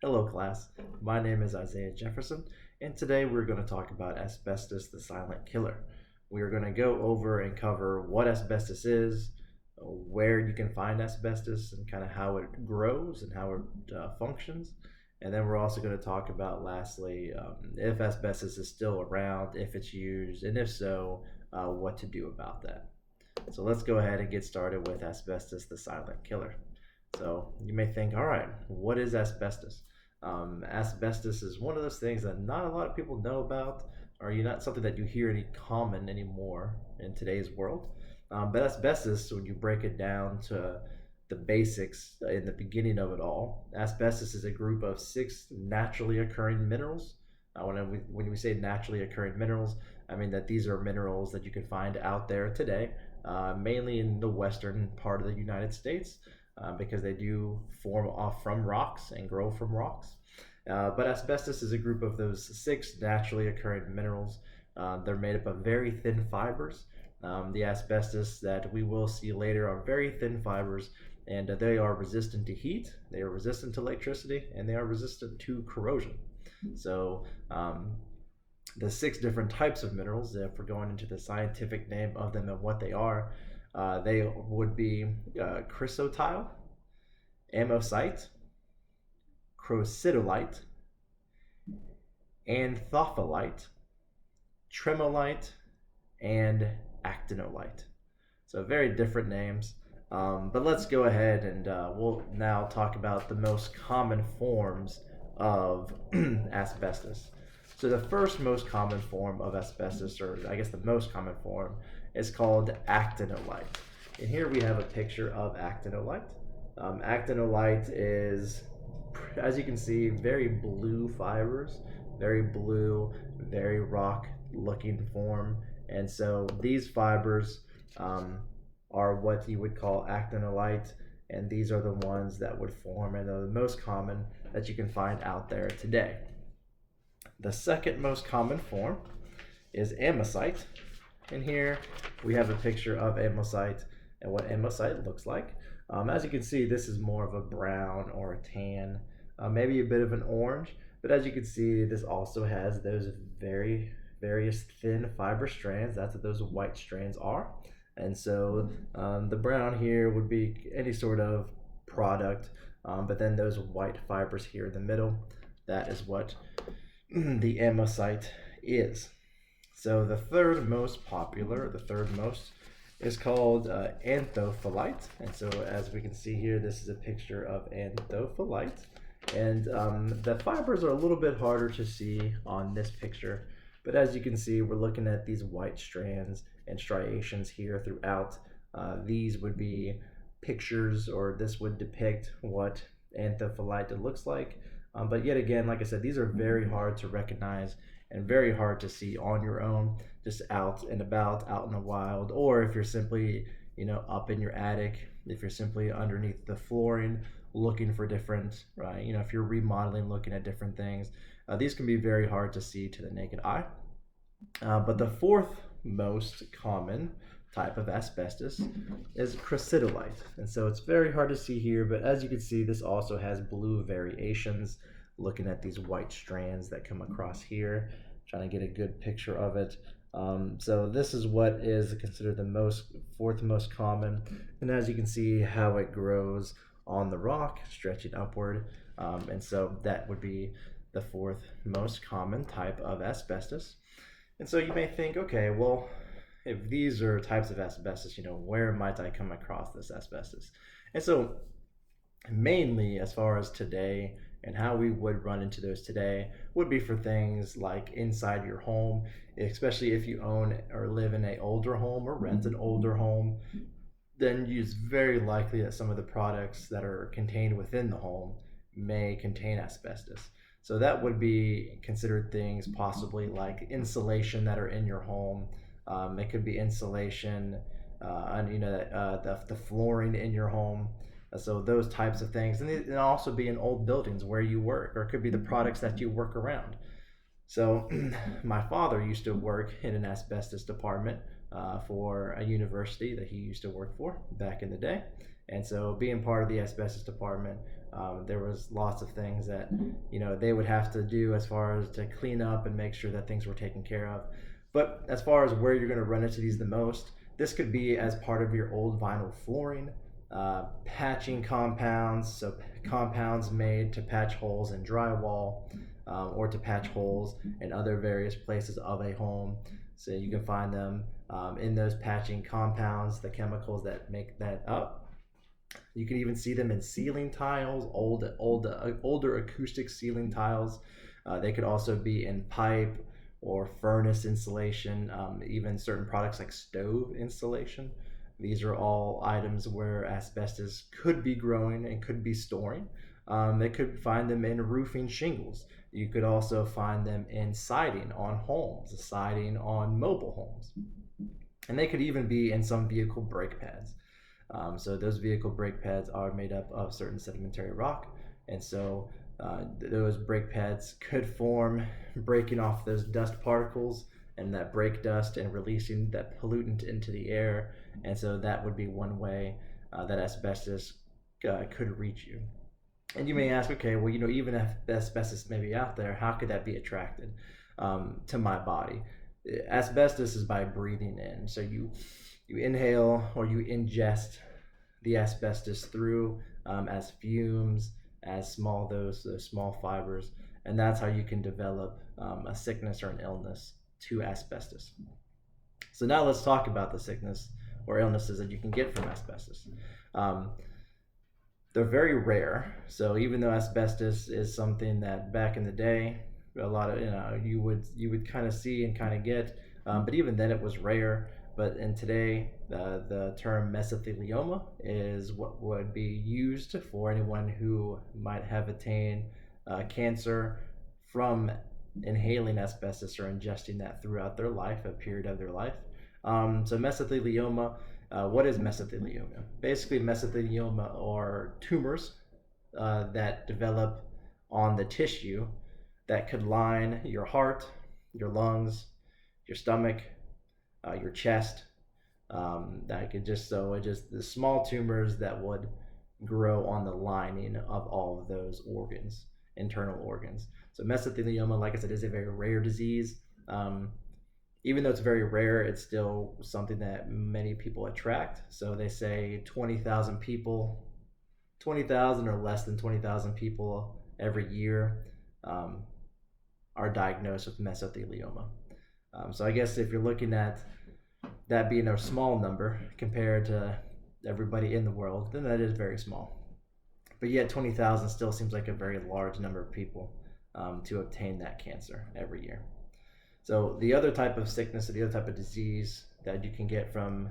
Hello, class. My name is Isaiah Jefferson, and today we're going to talk about asbestos, the silent killer. We are going to go over and cover what asbestos is, where you can find asbestos, and kind of how it grows and how it functions. And then we're also going to talk about, lastly, if asbestos is still around, if it's used, and if so, what to do about that. So let's go ahead and get started with asbestos, the silent killer. So you may think, all right, what is asbestos? Asbestos is one of those things that not a lot of people know about, or not something that you hear any common anymore in today's world. But asbestos, when you break it down to the basics in the beginning of it all, asbestos is a group of 6 naturally occurring minerals. When we say naturally occurring minerals, I mean that these are minerals that you can find out there today, mainly in the western part of the United States. Because they do form off from rocks and grow from rocks. But asbestos is a group of those 6 naturally occurring minerals. They're made up of very thin fibers. The asbestos that we will see later are very thin fibers, and they are resistant to heat, they are resistant to electricity, and they are resistant to corrosion. So the 6 different types of minerals, if we're going into the scientific name of them and what they would be chrysotile, amosite, crocidolite, anthophyllite, tremolite, and actinolite. So very different names. But let's go ahead and we'll now talk about the most common forms of asbestos. So the first most common form of asbestos, or I guess the most common form, is called actinolite. And here we have a picture of actinolite. Actinolite is, as you can see, very blue fibers, very blue, very rock looking form. And so these fibers are what you would call actinolite, and these are the ones that would form and are the most common that you can find out there today. The second most common form is amosite, and here we have a picture of amosite and what amosite looks like. As you can see, this is more of a brown or a tan, maybe a bit of an orange, but as you can see, this also has those various thin fiber strands. That's what those white strands are. And so the brown here would be any sort of product, but then those white fibers here in the middle, that is what the amosite is. So the third most popular, is called anthophyllite. And so as we can see here, this is a picture of anthophyllite. And the fibers are a little bit harder to see on this picture, but as you can see, we're looking at these white strands and striations here throughout. These would be pictures, or this would depict what anthophyllite looks like. But yet again, like I said, these are very hard to recognize and very hard to see on your own, just out and about, out in the wild, or if you're simply, up in your attic, if you're simply underneath the flooring, looking for different, if you're remodeling, looking at different things, these can be very hard to see to the naked eye. But the fourth most common type of asbestos is crocidolite. And so it's very hard to see here, but as you can see, this also has blue variations, looking at these white strands that come across here, trying to get a good picture of it. So this is what is considered the fourth most common. And as you can see how it grows on the rock, stretching upward. And so that would be the fourth most common type of asbestos. And so you may think, okay, well, if these are types of asbestos, where might I come across this asbestos? And so mainly as far as today and how we would run into those today would be for things like inside your home, especially if you own or live in an older home or rent an older home, then it's very likely that some of the products that are contained within the home may contain asbestos. So that would be considered things possibly like insulation that are in your home. It could be insulation, the flooring in your home. So those types of things, and it also be in old buildings where you work, or it could be the products that you work around. So my father used to work in an asbestos department for a university that he used to work for back in the day. And so being part of the asbestos department, There was lots of things that they would have to do as far as to clean up and make sure that things were taken care of. But as far as where you're going to run into these the most, this could be as part of your old vinyl flooring, patching compounds, so compounds made to patch holes in drywall, or to patch holes in other various places of a home. So you can find them in those patching compounds, the chemicals that make that up. You can even see them in ceiling tiles, older acoustic ceiling tiles. They could also be in pipe or furnace insulation, even certain products like stove insulation. These are all items where asbestos could be growing and could be storing. They could find them in roofing shingles. You could also find them in siding on homes, siding on mobile homes. And they could even be in some vehicle brake pads. So those vehicle brake pads are made up of certain sedimentary rock, and so those brake pads could form, breaking off those dust particles and that brake dust and releasing that pollutant into the air. And so that would be one way that asbestos could reach you. And you may ask, okay, well, even if the asbestos may be out there, how could that be attracted to my body? Asbestos is by breathing in. So you inhale or you ingest the asbestos through as fumes, as those small fibers, and that's how you can develop a sickness or an illness to asbestos. So now let's talk about the sickness or illnesses that you can get from asbestos. They're very rare. So even though asbestos is something that back in the day, a lot of you would kind of see and kind of get, but even then it was rare. But in today, the term mesothelioma is what would be used for anyone who might have attained cancer from inhaling asbestos or ingesting that throughout their life, a period of their life. So mesothelioma, what is mesothelioma? Basically, mesothelioma are tumors that develop on the tissue that could line your heart, your lungs, your stomach, your chest. That could just the small tumors that would grow on the lining of all of those organs, internal organs. So mesothelioma, like I said, is a very rare disease. Even though it's very rare, it's still something that many people attract. So they say 20,000 people, 20,000 or less than 20,000 people every year are diagnosed with mesothelioma. So I guess if you're looking at that being a small number compared to everybody in the world, then that is very small. But yet 20,000 still seems like a very large number of people to obtain that cancer every year. So the other type of sickness or the other type of disease that you can get from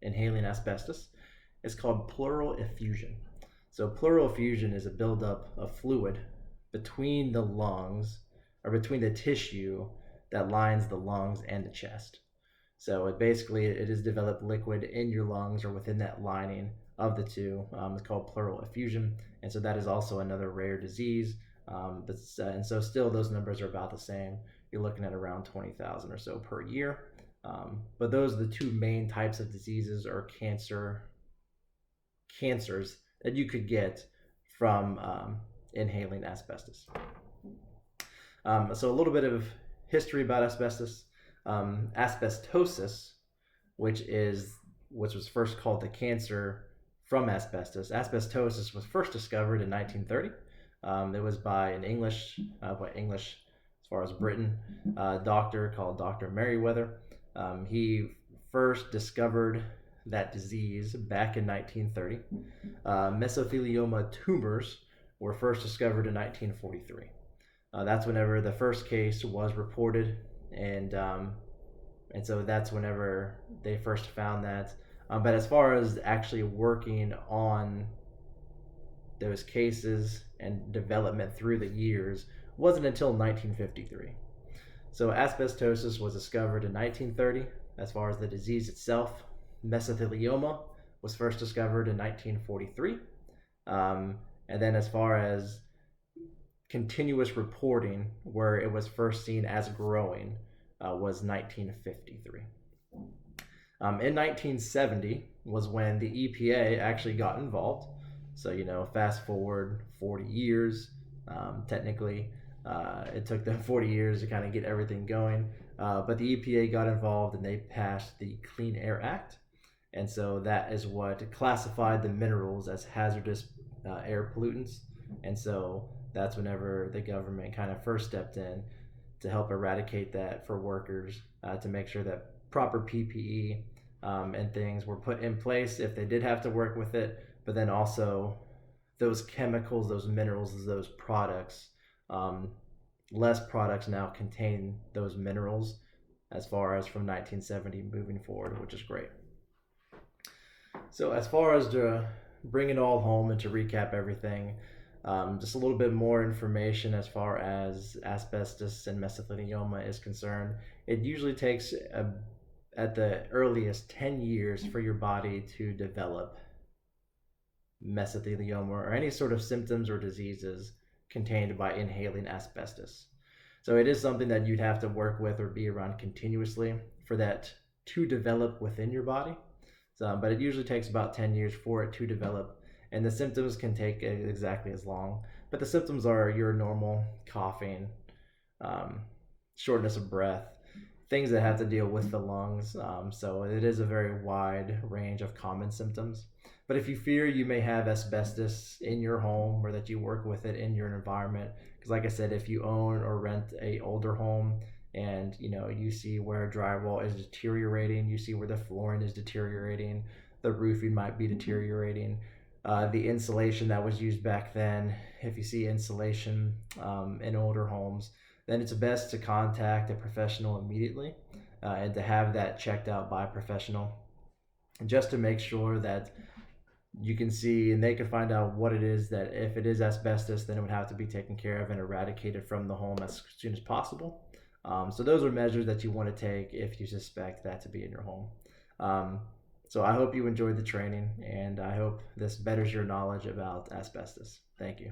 inhaling asbestos is called pleural effusion. So pleural effusion is a buildup of fluid between the lungs or between the tissue that lines the lungs and the chest. So it is developed liquid in your lungs or within that lining of the two. It's called pleural effusion, and so that is also another rare disease. And so still those numbers are about the same. You're looking at around 20,000 or so per year. But those are the two main types of diseases or cancers that you could get from inhaling asbestos. So a little bit of history about asbestos. Asbestosis, which was first called the cancer from asbestos. Asbestosis was first discovered in 1930. It was by an English as far as Britain, doctor called Dr. Merriweather. He first discovered that disease back in 1930. Mesothelioma tumors were first discovered in 1943. That's whenever the first case was reported, and so that's whenever they first found that. But as far as actually working on those cases and development through the years wasn't until 1953. So asbestosis was discovered in 1930 as far as the disease itself. Mesothelioma was first discovered in 1943. And then as far as continuous reporting where it was first seen as growing was 1953. In 1970 was when the EPA actually got involved. So, fast forward 40 years, technically, it took them 40 years to kind of get everything going. But the EPA got involved and they passed the Clean Air Act. And so that is what classified the minerals as hazardous air pollutants. And so that's whenever the government kind of first stepped in to help eradicate that for workers, to make sure that proper PPE and things were put in place if they did have to work with it, but then also those chemicals, those minerals, those products, um, less products now contain those minerals as far as from 1970 moving forward, which is great. So as far as to bring it all home and to recap everything, just a little bit more information as far as asbestos and mesothelioma is concerned. It usually takes at the earliest 10 years for your body to develop mesothelioma or any sort of symptoms or diseases contained by inhaling asbestos. So it is something that you'd have to work with or be around continuously for that to develop within your body. But it usually takes about 10 years for it to develop, and the symptoms can take exactly as long. But the symptoms are your normal coughing, um, shortness of breath, things that have to deal with the lungs. So it is a very wide range of common symptoms. But if you fear you may have asbestos in your home or that you work with it in your environment, because like I said, if you own or rent a older home and you see where drywall is deteriorating, you see where the flooring is deteriorating, the roofing might be deteriorating, the insulation that was used back then, if you see insulation in older homes, then it's best to contact a professional immediately, and to have that checked out by a professional, just to make sure that you can see and they can find out what it is, that if it is asbestos, then it would have to be taken care of and eradicated from the home as soon as possible. So those are measures that you want to take if you suspect that to be in your home. So I hope you enjoyed the training, and I hope this betters your knowledge about asbestos. Thank you.